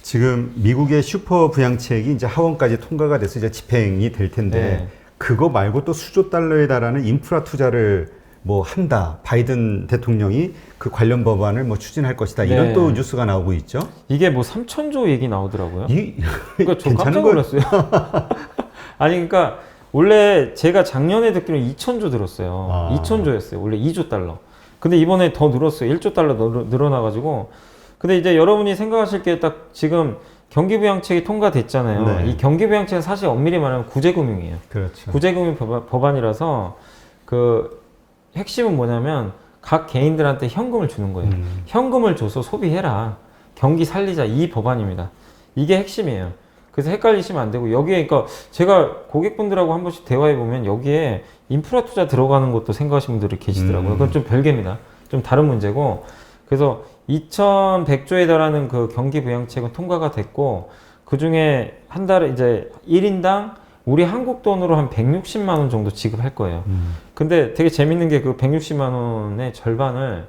지금 미국의 슈퍼 부양책이 이제 하원까지 통과가 돼서 이제 집행이 될 텐데 네. 그거 말고 또 수조 달러에 달하는 인프라 투자를 뭐 한다. 바이든 대통령이 그 관련 법안을 뭐 추진할 것이다. 이런 네. 또 뉴스가 나오고 있죠. 이게 뭐 3천조 얘기 나오더라고요. 그러니까 저 괜찮은 깜짝 놀랐어요. 아니 그러니까 원래 제가 작년에 듣기로는 2천조 들었어요. 아. 2천조였어요. 원래 2조 달러. 근데 이번에 더 늘었어요. 1조 달러 늘어나가지고. 근데 이제 여러분이 생각하실 게 딱 지금 경기부양책이 통과됐잖아요. 네. 이 경기부양책은 사실 엄밀히 말하면 구제금융이에요. 그렇죠. 구제금융 법안이라서 그 핵심은 뭐냐면 각 개인들한테 현금을 주는 거예요. 현금을 줘서 소비해라. 경기 살리자. 이 법안입니다. 이게 핵심이에요. 그래서 헷갈리시면 안 되고 여기에 그러니까 제가 고객분들하고 한 번씩 대화해 보면 여기에 인프라 투자 들어가는 것도 생각하시는 분들이 계시더라고요. 그건 좀 별개입니다. 좀 다른 문제고. 그래서 2,100조에 달하는 그 경기 부양책은 통과가 됐고 그 중에 한 달에 이제 1인당 우리 한국 돈으로 한 160만 원 정도 지급할 거예요. 근데 되게 재밌는 게 그 160만 원의 절반을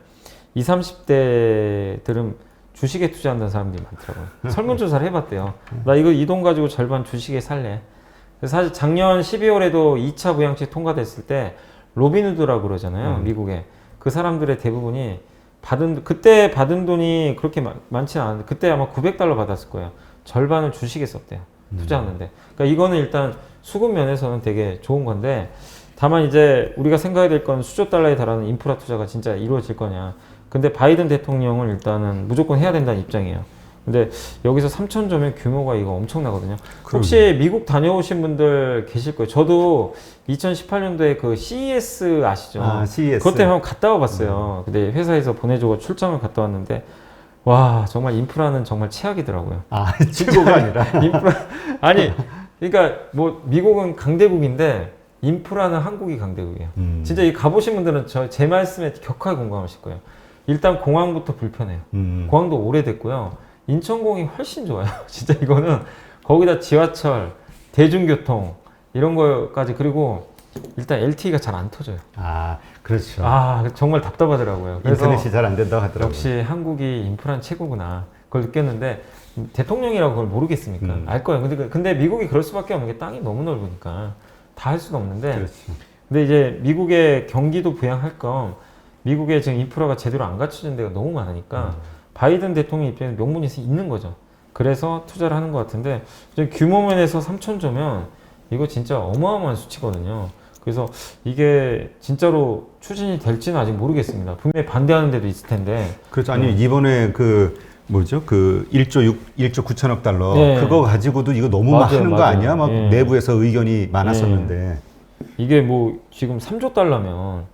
20, 30대들은 주식에 투자한다는 사람들이 많더라고요. 설문조사를 해봤대요. 나 이거 이 돈 가지고 절반 주식에 살래. 그래서 사실 작년 12월에도 2차 부양책 통과됐을 때 로빈후드라고 그러잖아요. 미국에. 그 사람들의 대부분이 그때 받은 돈이 그렇게 많지는 않은데 그때 아마 900달러 받았을 거예요. 절반을 주식에 썼대요. 투자하는데. 그러니까 이거는 일단 수급 면에서는 되게 좋은 건데 다만 이제 우리가 생각해야 될 건 수조 달러에 달하는 인프라 투자가 진짜 이루어질 거냐. 근데 바이든 대통령은 일단은 무조건 해야 된다는 입장이에요. 근데 여기서 3천조면 규모가 이거 엄청나거든요. 혹시 미국 다녀오신 분들 계실 거예요. 저도 2018년도에 그 CES 아시죠? 아, CES. 그것 때문에 한번 갔다 와봤어요. 근데 회사에서 보내주고 출장을 갔다 왔는데 와 정말 인프라는 정말 최악이더라고요. 아, 최고가 아니라. 인프라 아니 그러니까 뭐 미국은 강대국인데 인프라는 한국이 강대국이에요. 진짜 이 가보신 분들은 제 말씀에 격하게 공감하실 거예요. 일단 공항부터 불편해요. 공항도 오래됐고요. 인천공이 훨씬 좋아요. 진짜 이거는 거기다 지하철, 대중교통 이런 거까지 그리고 일단 LTE가 잘 안 터져요. 아, 그렇죠. 아 정말 답답하더라고요. 그래서 인터넷이 잘 안 된다고 하더라고요. 역시 한국이 인프라는 최고구나. 그걸 느꼈는데 대통령이라고 그걸 모르겠습니까? 알 거예요. 근데 미국이 그럴 수밖에 없는 게 땅이 너무 넓으니까 다 할 수가 없는데. 그렇죠. 근데 이제 미국의 경기도 부양할 겸 미국의 지금 인프라가 제대로 안 갖춰진 데가 너무 많으니까 바이든 대통령 입장에서 명분이 있는 거죠. 그래서 투자를 하는 것 같은데 규모 면에서 3천조면 이거 진짜 어마어마한 수치거든요. 그래서 이게 진짜로 추진이 될지는 아직 모르겠습니다. 분명히 반대하는 데도 있을 텐데. 그렇죠. 아니 이번에 그 뭐죠? 그 1조 9천억 달러 네. 그거 가지고도 이거 너무 맞아요, 하는 거 맞아요. 아니야? 막 네. 내부에서 의견이 많았었는데. 이게 뭐 지금 3조 달러면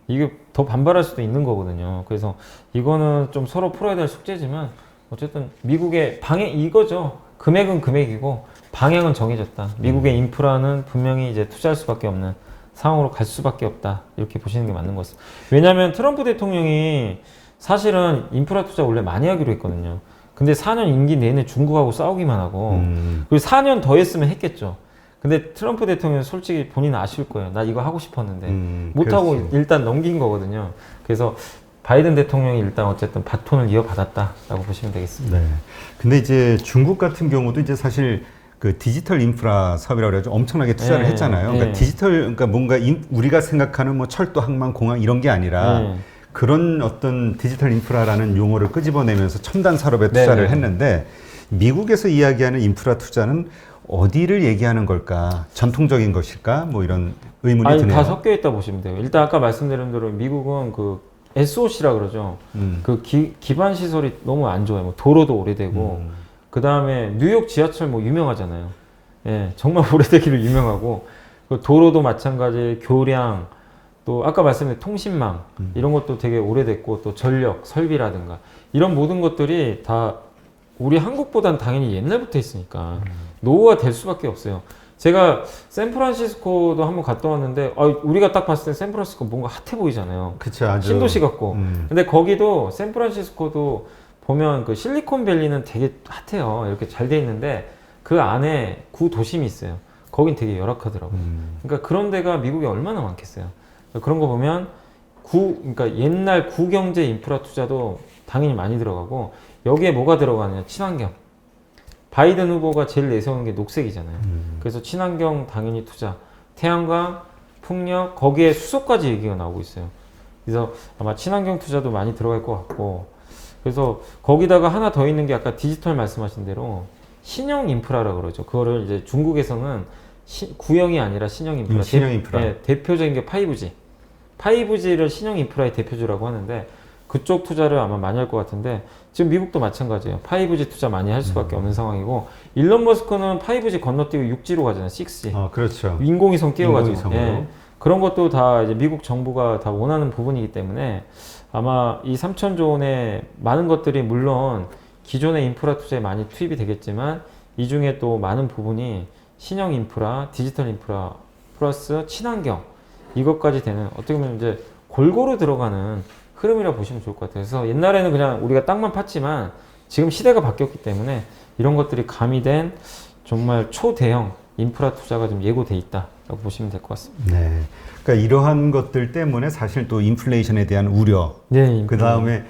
이게 더 반발할 수도 있는 거거든요. 그래서 이거는 좀 서로 풀어야 될 숙제지만 어쨌든 미국의 방향 이거죠. 금액은 금액이고 방향은 정해졌다. 미국의 인프라는 분명히 이제 투자할 수밖에 없는 상황으로 갈 수밖에 없다. 이렇게 보시는 게 맞는 것 같습니다. 왜냐하면 트럼프 대통령이 사실은 인프라 투자 원래 많이 하기로 했거든요. 근데 4년 임기 내내 중국하고 싸우기만 하고 그리고 4년 더 했으면 했겠죠. 근데 트럼프 대통령은 솔직히 본인은 아실 거예요. 나 이거 하고 싶었는데 못하고 그렇지. 일단 넘긴 거거든요. 그래서 바이든 대통령이 일단 어쨌든 바톤을 이어받았다라고 보시면 되겠습니다. 네. 근데 이제 중국 같은 경우도 이제 사실 그 디지털 인프라 사업이라고 그래가지고 엄청나게 투자를 네, 했잖아요. 그러니까 네. 그러니까 뭔가 우리가 생각하는 뭐 철도, 항만, 공항 이런 게 아니라 네. 그런 어떤 디지털 인프라라는 용어를 끄집어내면서 첨단 산업에 투자를 네. 했는데 미국에서 이야기하는 인프라 투자는 어디를 얘기하는 걸까? 전통적인 것일까? 뭐 이런 의문이 아니 드네요. 다 섞여 있다 보시면 돼요. 일단 아까 말씀드린 대로 미국은 그 SOC라 그러죠. 그 기반 시설이 너무 안 좋아요. 뭐 도로도 오래되고 그 다음에 뉴욕 지하철 뭐 유명하잖아요. 예, 정말 오래되기로 유명하고 그 도로도 마찬가지, 교량 또 아까 말씀드린 통신망 이런 것도 되게 오래됐고 또 전력 설비라든가 이런 모든 것들이 다 우리 한국보단 당연히 옛날부터 있으니까 노후화 될 수밖에 없어요. 제가 샌프란시스코도 한번 갔다 왔는데 우리가 딱 봤을 때 샌프란시스코 뭔가 핫해 보이잖아요. 그쵸, 아주. 신도시 같고. 근데 거기도 샌프란시스코도 보면 그 실리콘밸리는 되게 핫해요. 이렇게 잘 돼 있는데 그 안에 구도심이 있어요. 거긴 되게 열악하더라고요. 그러니까 그런 데가 미국에 얼마나 많겠어요. 그런 거 보면 그러니까 옛날 구경제 인프라 투자도 당연히 많이 들어가고 여기에 뭐가 들어가느냐? 친환경. 바이든 후보가 제일 내세우는 게 녹색이잖아요. 그래서 친환경 당연히 투자, 태양광, 풍력, 거기에 수소까지 얘기가 나오고 있어요. 그래서 아마 친환경 투자도 많이 들어갈 것 같고, 그래서 거기다가 하나 더 있는 게 아까 디지털 말씀하신 대로 신형 인프라라고 그러죠. 그거를 이제 중국에서는 구형이 아니라 신형 인프라. 신형 인프라. 대표적인 게 5G. 5G를 신형 인프라의 대표주라고 하는데 그쪽 투자를 아마 많이 할 것 같은데 지금 미국도 마찬가지예요. 5G 투자 많이 할 수밖에 없는 상황이고 일론 머스크는 5G 건너뛰고 6G로 가잖아요. 6G. 그렇죠. 인공위성 띄워가지고. 인공위성으로. 그런 것도 다 이제 미국 정부가 다 원하는 부분이기 때문에 아마 이 3천조 원의 많은 것들이 물론 기존의 인프라 투자에 많이 투입이 되겠지만 이 중에 또 많은 부분이 신형 인프라, 디지털 인프라 플러스 친환경 이것까지 되는 어떻게 보면 이제 골고루 들어가는 흐름이라 보시면 좋을 것 같아요. 그래서 옛날에는 그냥 우리가 땅만 팠지만 지금 시대가 바뀌었기 때문에 이런 것들이 가미된 정말 초대형 인프라 투자가 좀 예고돼 있다라고 보시면 될 것 같습니다. 네. 그러니까 이러한 것들 때문에 사실 또 인플레이션에 대한 우려, 네, 그 다음에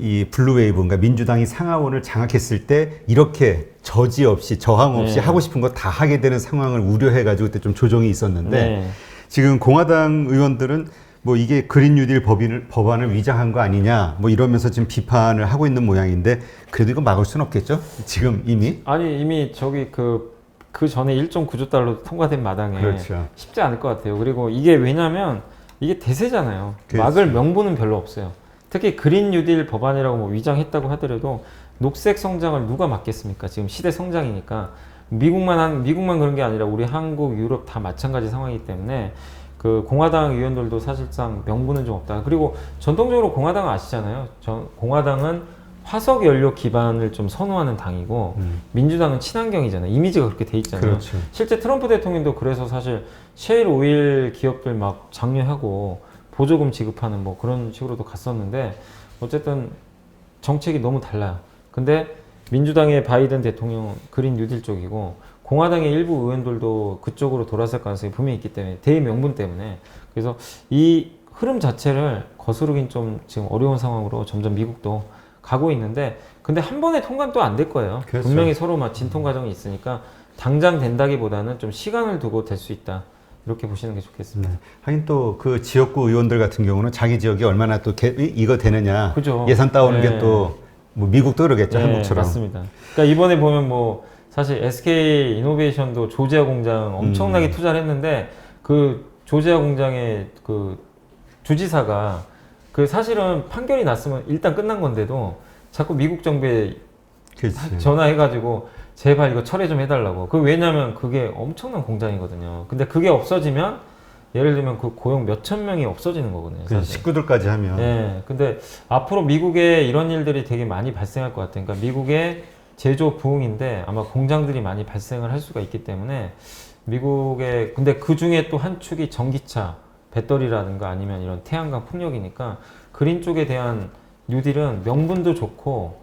이 블루웨이브, 그러니까 민주당이 상하원을 장악했을 때 이렇게 저지 없이 저항 없이 네. 하고 싶은 거 다 하게 되는 상황을 우려해가지고 그때 좀 조정이 있었는데 네. 지금 공화당 의원들은 뭐 이게 그린 뉴딜 법안을 위장한 거 아니냐 뭐 이러면서 지금 비판을 하고 있는 모양인데 그래도 이거 막을 수는 없겠죠? 지금 이미? 아니 이미 저기 그 전에 1.9조 달러 통과된 마당에 그렇죠. 쉽지 않을 것 같아요. 그리고 이게 왜냐면 이게 대세잖아요. 그렇죠. 막을 명분은 별로 없어요. 특히 그린 뉴딜 법안이라고 뭐 위장했다고 하더라도 녹색 성장을 누가 막겠습니까? 지금 시대 성장이니까 미국만 그런 게 아니라 우리 한국, 유럽 다 마찬가지 상황이기 때문에 그 공화당 의원들도 사실상 명분은 좀 없다. 그리고 전통적으로 공화당은 아시잖아요. 공화당은 화석 연료 기반을 좀 선호하는 당이고 민주당은 친환경이잖아요. 이미지가 그렇게 돼 있잖아요. 그렇죠. 실제 트럼프 대통령도 그래서 사실 셰일 오일 기업들 막 장려하고 보조금 지급하는 뭐 그런 식으로도 갔었는데 어쨌든 정책이 너무 달라요. 근데 민주당의 바이든 대통령 그린 뉴딜 쪽이고 공화당의 일부 의원들도 그쪽으로 돌아설 가능성이 분명히 있기 때문에 대명분 때문에 그래서 이 흐름 자체를 거스르긴 좀 지금 어려운 상황으로 점점 미국도 가고 있는데 근데 한 번에 통과는 또 안 될 거예요. 그렇죠. 분명히 서로 막 진통 과정이 있으니까 당장 된다기보다는 좀 시간을 두고 될 수 있다. 이렇게 보시는 게 좋겠습니다. 네. 하긴 또 그 지역구 의원들 같은 경우는 자기 지역이 얼마나 또 이거 되느냐 그죠. 예산 따오는 네. 게 또 뭐 미국도 그러겠죠. 네, 한국처럼. 맞습니다. 그러니까 이번에 보면 뭐 사실 SK 이노베이션도 조지아 공장 엄청나게 투자를 했는데 그 조지아 공장의 그 주지사가 그 사실은 판결이 났으면 일단 끝난 건데도 자꾸 미국 정부에 그렇지. 전화해가지고 제발 이거 철회 좀 해달라고. 그 왜냐면 그게 엄청난 공장이거든요. 근데 그게 없어지면 예를 들면 그 고용 몇천 명이 없어지는 거거든요. 사실. 식구들까지 하면. 네, 근데 앞으로 미국에 이런 일들이 되게 많이 발생할 것 같아요. 그러니까 미국의 제조 부흥인데 아마 공장들이 많이 발생을 할 수가 있기 때문에 미국의 근데 그 중에 또 한 축이 전기차, 배터리라든가 아니면 이런 태양광 풍력이니까 그린 쪽에 대한 뉴딜은 명분도 좋고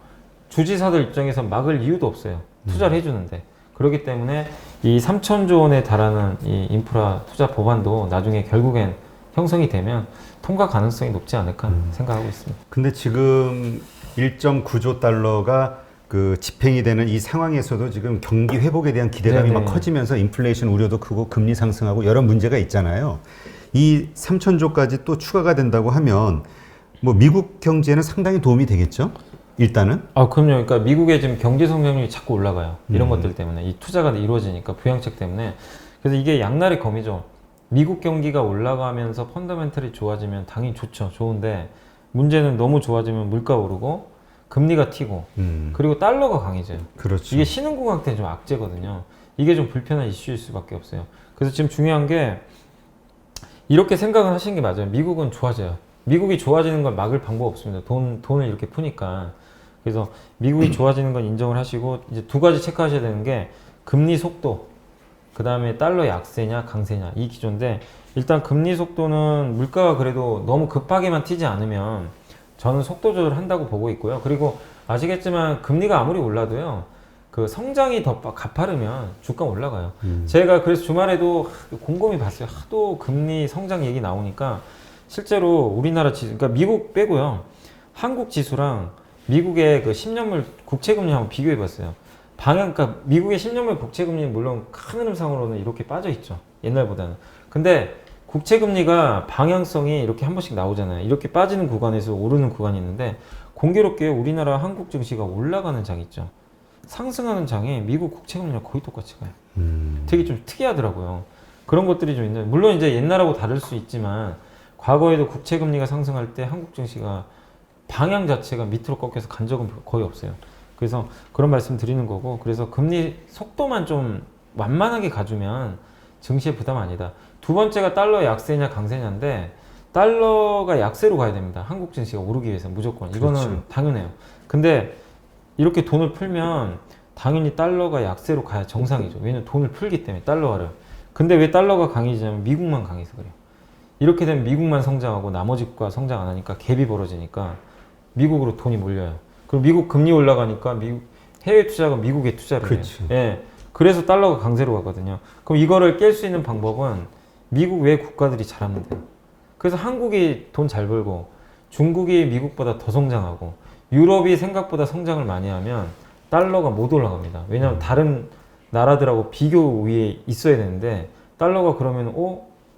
주지사들 입장에서 막을 이유도 없어요. 투자를 해주는데. 그렇기 때문에 이 3천조 원에 달하는 이 인프라 투자 법안도 나중에 결국엔 형성이 되면 통과 가능성이 높지 않을까 생각하고 있습니다. 근데 지금 1.9조 달러가 그 집행이 되는 이 상황에서도 지금 경기 회복에 대한 기대감이 네네. 막 커지면서 인플레이션 우려도 크고 금리 상승하고 여러 문제가 있잖아요. 이 3천조까지 또 추가가 된다고 하면 뭐 미국 경제에는 상당히 도움이 되겠죠? 일단은? 아, 그럼요. 그러니까 미국의 지금 경제 성장률이 자꾸 올라가요. 이런 것들 때문에. 이 투자가 이루어지니까 부양책 때문에. 그래서 이게 양날의 검이죠. 미국 경기가 올라가면서 펀더멘털이 좋아지면 당연히 좋죠. 좋은데 문제는 너무 좋아지면 물가 오르고 금리가 튀고 그리고 달러가 강해져요. 그렇죠. 이게 신흥국한테 좀 악재거든요. 이게 좀 불편한 이슈일 수밖에 없어요. 그래서 지금 중요한 게 이렇게 생각을 하시는 게 맞아요. 미국은 좋아져요. 미국이 좋아지는 걸 막을 방법 없습니다. 돈을 이렇게 푸니까. 그래서 미국이 좋아지는 건 인정을 하시고 이제 두 가지 체크하셔야 되는 게 금리 속도, 그 다음에 달러 약세냐 강세냐 이 기조인데 일단 금리 속도는 물가가 그래도 너무 급하게만 튀지 않으면 저는 속도 조절을 한다고 보고 있고요. 그리고 아시겠지만 금리가 아무리 올라도요. 그 성장이 더 가파르면 주가 올라가요. 제가 그래서 주말에도 곰곰이 봤어요. 하도 금리 성장 얘기 나오니까 실제로 우리나라 지수, 그러니까 미국 빼고요. 한국 지수랑 미국의 그 10년물 국채금리 한번 비교해 봤어요. 그러니까 미국의 10년물 국채금리는 물론 큰 흐름상으로는 이렇게 빠져 있죠. 옛날보다는. 근데 국채금리가 방향성이 이렇게 한 번씩 나오잖아요. 이렇게 빠지는 구간에서 오르는 구간이 있는데 공교롭게 우리나라 한국 증시가 올라가는 장 있죠. 상승하는 장에 미국 국채금리랑 거의 똑같이 가요. 되게 좀 특이하더라고요. 그런 것들이 좀 있는데 물론 이제 옛날하고 다를 수 있지만 과거에도 국채금리가 상승할 때 한국 증시가 방향 자체가 밑으로 꺾여서 간 적은 거의 없어요. 그래서 그런 말씀 드리는 거고 그래서 금리 속도만 좀 완만하게 가주면 증시에 부담 아니다. 두 번째가 달러 약세냐 강세냐인데 달러가 약세로 가야 됩니다. 한국 증시가 오르기 위해서 무조건. 이거는 그렇죠. 당연해요. 근데 이렇게 돈을 풀면 당연히 달러가 약세로 가야 정상이죠. 왜냐면 돈을 풀기 때문에 달러화를. 근데 왜 달러가 강해지냐면 미국만 강해서 그래요. 이렇게 되면 미국만 성장하고 나머지 국가 성장 안 하니까 갭이 벌어지니까 미국으로 돈이 몰려요. 그리고 미국 금리 올라가니까 미국 해외 투자가 미국에 투자를 해요. 그렇죠. 예. 그래서 달러가 강세로 가거든요. 그럼 이거를 깰 수 있는 방법은 미국 외 국가들이 잘하면 돼요. 그래서 한국이 돈 잘 벌고 중국이 미국보다 더 성장하고 유럽이 생각보다 성장을 많이 하면 달러가 못 올라갑니다. 왜냐하면 다른 나라들하고 비교 위에 있어야 되는데 달러가 그러면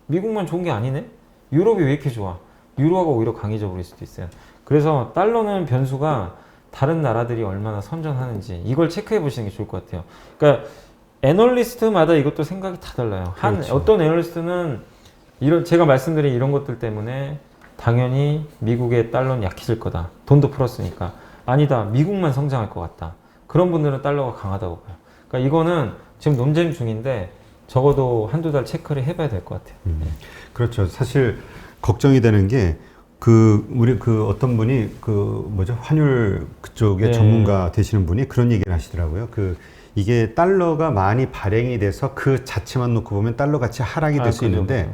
미국만 좋은 게 아니네? 유럽이 왜 이렇게 좋아? 유로화가 오히려 강해져 버릴 수도 있어요. 그래서 달러는 변수가 다른 나라들이 얼마나 선전하는지 이걸 체크해 보시는 게 좋을 것 같아요. 그러니까 애널리스트마다 이것도 생각이 다 달라요. 그렇죠. 어떤 애널리스트는 제가 말씀드린 이런 것들 때문에 당연히 미국의 달러는 약해질 거다. 돈도 풀었으니까. 아니다. 미국만 성장할 것 같다. 그런 분들은 달러가 강하다고 봐요. 그러니까 이거는 지금 논쟁 중인데 적어도 한두 달 체크를 해봐야 될 것 같아요. 네. 그렇죠. 사실 걱정이 되는 게 우리 어떤 분이 환율 그쪽의 네. 전문가 되시는 분이 그런 얘기를 하시더라고요. 이게 달러가 많이 발행이 돼서 그 자체만 놓고 보면 달러 가치 하락이 될 수 있는데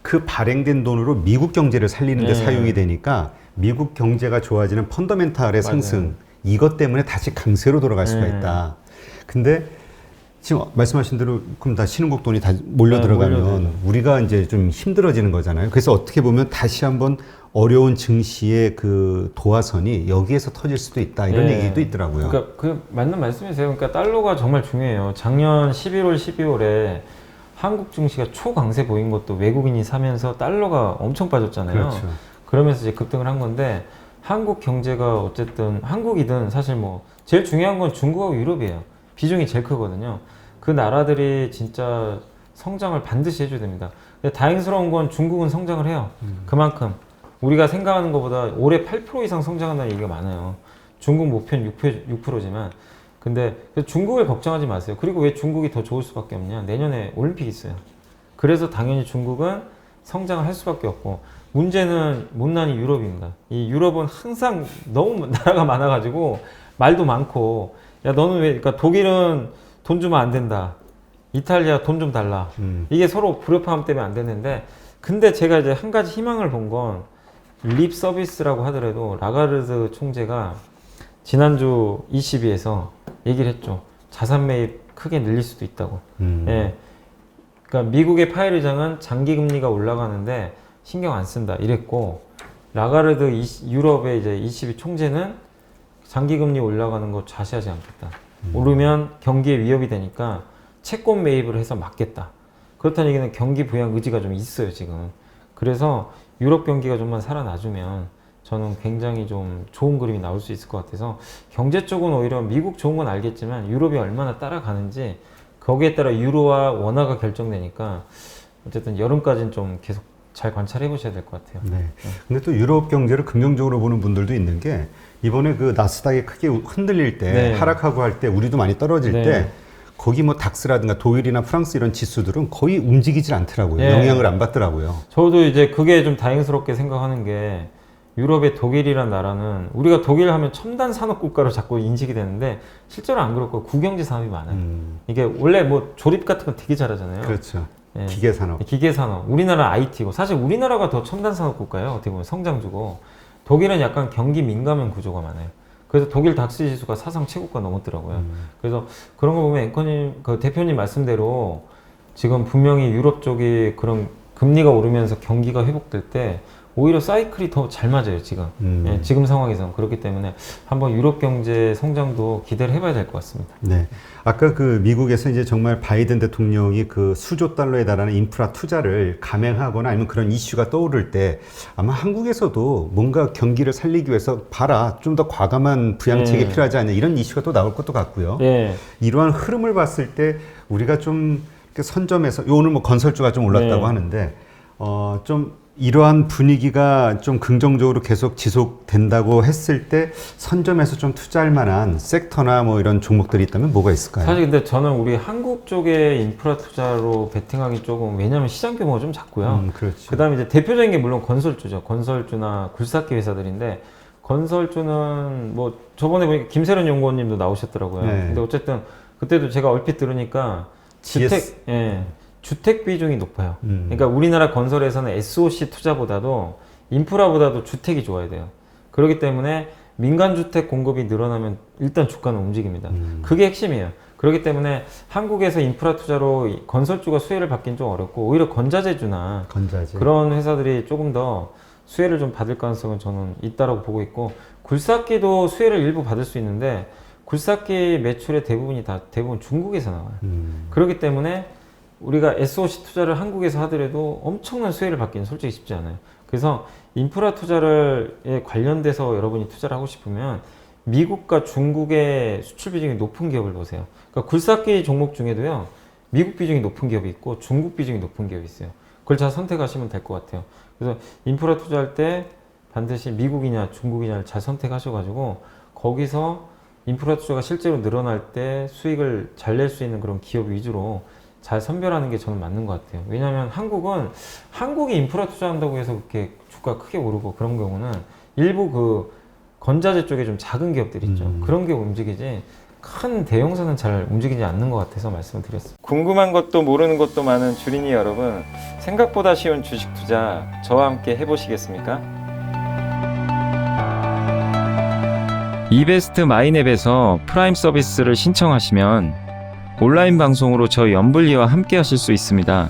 그 발행된 돈으로 미국 경제를 살리는 데 네. 사용이 되니까 미국 경제가 좋아지는 펀더멘탈의 상승 이것 때문에 다시 강세로 돌아갈 수가 있다. 근데 지금 말씀하신 대로 그럼 다 신흥국 돈이 다 몰려 들어가면 우리가 이제 좀 힘들어지는 거잖아요. 그래서 어떻게 보면 다시 한번 어려운 증시의 그 도화선이 여기에서 터질 수도 있다 이런 얘기도 있더라고요. 그러니까 맞는 말씀이세요. 그러니까 달러가 정말 중요해요. 작년 11월, 12월에 한국 증시가 초강세 보인 것도 외국인이 사면서 달러가 엄청 빠졌잖아요. 그렇죠. 그러면서 이제 급등을 한 건데 한국 경제가 어쨌든 한국이든 사실 뭐 제일 중요한 건 중국하고 유럽이에요. 비중이 제일 크거든요. 그 나라들이 진짜 성장을 반드시 해줘야 됩니다. 근데 다행스러운 건 중국은 성장을 해요. 그만큼 우리가 생각하는 것보다 올해 8% 이상 성장한다는 얘기가 많아요. 중국 목표는 6%지만 근데 중국을 걱정하지 마세요. 그리고 왜 중국이 더 좋을 수밖에 없냐? 내년에 올림픽이 있어요. 그래서 당연히 중국은 성장을 할 수밖에 없고 문제는 못난이 유럽입니다. 이 유럽은 항상 너무 나라가 많아가지고 말도 많고 야 너는 왜 그러니까 독일은 돈 주면 안 된다. 이탈리아 돈 좀 달라. 이게 서로 불협화음 때문에 안 됐는데 근데 제가 이제 한 가지 희망을 본 건 립 서비스라고 하더라도 라가르드 총재가 지난주 ECB에서 얘기를 했죠. 자산 매입 크게 늘릴 수도 있다고. 예. 그러니까 미국의 파웰 의장은 장기 금리가 올라가는데 신경 안 쓴다 이랬고 라가르드 유럽의 이제 ECB 총재는 장기 금리 올라가는 거 좌시하지 않겠다. 오르면 경기에 위협이 되니까 채권 매입을 해서 막겠다. 그렇다는 얘기는 경기 부양 의지가 좀 있어요 지금. 그래서 유럽 경기가 좀만 살아나주면 저는 굉장히 좀 좋은 그림이 나올 수 있을 것 같아서 경제 쪽은 오히려 미국 좋은 건 알겠지만 유럽이 얼마나 따라가는지 거기에 따라 유로와 원화가 결정되니까 어쨌든 여름까지는 좀 계속 잘 관찰해 보셔야 될 것 같아요. 네. 근데 또 유럽 경제를 긍정적으로 보는 분들도 있는 게 이번에 그 나스닥이 크게 흔들릴 때 하락하고 할 때 우리도 많이 떨어질 때 거기 뭐 닥스라든가 독일이나 프랑스 이런 지수들은 거의 움직이질 않더라고요. 영향을 안 받더라고요. 저도 이제 그게 좀 다행스럽게 생각하는 게 유럽의 독일이란 나라는 우리가 독일 하면 첨단 산업 국가로 자꾸 인식이 되는데 실제로 안 그렇고 구경지 산업이 많아요. 이게 원래 뭐 조립 같은 거 되게 잘하잖아요. 그렇죠. 기계 산업. 기계 산업. 우리나라 IT고 사실 우리나라가 더 첨단 산업 국가예요. 어떻게 보면 성장주고 독일은 약간 경기 민감한 구조가 많아요. 그래서 독일 닥스 지수가 사상 최고가 넘었더라고요. 그래서 그런 거 보면 앵커님, 그 대표님 말씀대로 지금 분명히 유럽 쪽이 그런 금리가 오르면서 경기가 회복될 때 오히려 사이클이 더 잘 맞아요, 지금. 예, 지금 상황에서는. 그렇기 때문에 한번 유럽 경제 성장도 기대를 해봐야 될 것 같습니다. 네. 아까 그 미국에서 이제 정말 바이든 대통령이 그 수조 달러에 달하는 인프라 투자를 감행하거나 아니면 그런 이슈가 떠오를 때 아마 한국에서도 뭔가 경기를 살리기 위해서 봐라, 좀 더 과감한 부양책이 필요하지 않냐 이런 이슈가 또 나올 것도 같고요. 예. 이러한 흐름을 봤을 때 우리가 좀 이렇게 선점해서 오늘 뭐 건설주가 좀 올랐다고 네. 하는데 좀 이러한 분위기가 좀 긍정적으로 계속 지속된다고 했을 때 선점해서 좀 투자할 만한 섹터나 뭐 이런 종목들이 있다면 뭐가 있을까요? 사실 근데 저는 우리 한국 쪽에 인프라 투자로 베팅하기 조금, 왜냐하면 시장 규모가 좀 작고요. 그렇지. 그 다음에 이제 대표적인 게 물론 건설주죠. 건설주나 굴삭기 회사들인데, 건설주는 뭐 저번에 보니까 김세련 연구원님도 나오셨더라고요. 네. 근데 어쨌든 그때도 제가 얼핏 들으니까 주택, 예, 주택 비중이 높아요. 그러니까 우리나라 건설에서는 SOC 투자보다도 인프라보다도 주택이 좋아야 돼요. 그렇기 때문에 민간 주택 공급이 늘어나면 일단 주가는 움직입니다. 그게 핵심이에요. 그렇기 때문에 한국에서 인프라 투자로 건설주가 수혜를 받긴 좀 어렵고, 오히려 건자재주나 건자재. 그런 회사들이 조금 더 수혜를 좀 받을 가능성은 저는 있다라고 보고 있고, 굴삭기도 수혜를 일부 받을 수 있는데 굴삭기 매출의 대부분 중국에서 나와요. 그렇기 때문에 우리가 SOC 투자를 한국에서 하더라도 엄청난 수혜를 받기는 솔직히 쉽지 않아요. 그래서 인프라 투자에 관련돼서 여러분이 투자를 하고 싶으면 미국과 중국의 수출 비중이 높은 기업을 보세요. 그러니까 굴삭기 종목 중에도요, 미국 비중이 높은 기업이 있고 중국 비중이 높은 기업이 있어요. 그걸 잘 선택하시면 될 것 같아요. 그래서 인프라 투자할 때 반드시 미국이냐 중국이냐를 잘 선택하셔가지고 거기서 인프라 투자가 실제로 늘어날 때 수익을 잘 낼 수 있는 그런 기업 위주로 잘 선별하는 게 저는 맞는 것 같아요. 왜냐하면 한국이 인프라 투자한다고 해서 그렇게 주가 크게 오르고 그런 경우는 일부 그 건자재 쪽에 좀 작은 기업들 있죠. 그런 게 움직이지 큰 대형사는 잘 움직이지 않는 것 같아서 말씀을 드렸습니다. 궁금한 것도 모르는 것도 많은 주린이 여러분, 생각보다 쉬운 주식 투자 저와 함께 해보시겠습니까? 이베스트 마이넷에서 프라임 서비스를 신청하시면 온라인 방송으로 저희 연불리와 함께 하실 수 있습니다.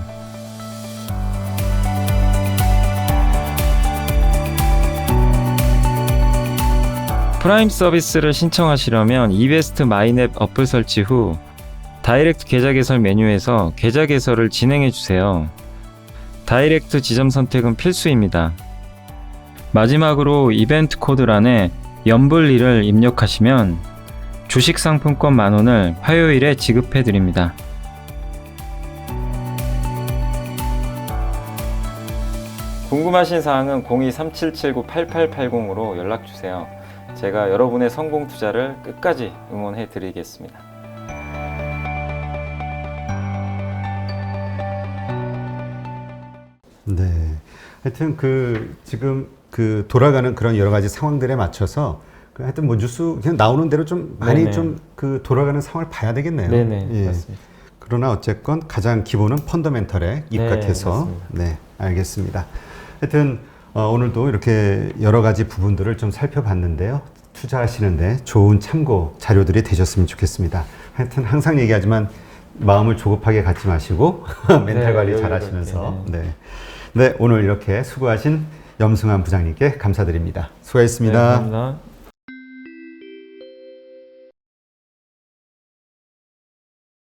프라임 서비스를 신청하시려면 이베스트 마이넷 어플 설치 후 다이렉트 계좌 개설 메뉴에서 계좌 개설을 진행해 주세요. 다이렉트 지점 선택은 필수입니다. 마지막으로 이벤트 코드란에 연불리를 입력하시면 주식 상품권 10,000원을 화요일에 지급해 드립니다. 궁금하신 사항은 02-3779-8880으로 연락 주세요. 제가 여러분의 성공 투자를 끝까지 응원해 드리겠습니다. 네. 하여튼 지금 돌아가는 그런 여러 가지 상황들에 맞춰서 하여튼 뭐 뉴스 그냥 나오는 대로 좀 많이 네네. 좀 상황을 봐야 되겠네요. 네네, 예. 맞습니다. 그러나 어쨌건 가장 기본은 펀더멘털에 입각해서 맞습니다. 네, 알겠습니다. 하여튼 오늘도 이렇게 여러 가지 부분들을 좀 살펴봤는데요. 투자하시는데 좋은 참고 자료들이 되셨으면 좋겠습니다. 하여튼 항상 얘기하지만 마음을 조급하게 갖지 마시고 멘탈 관리 잘 하시면서 네, 오늘 이렇게 수고하신 염승환 부장님께 감사드립니다. 수고하셨습니다. 네, 감사합니다.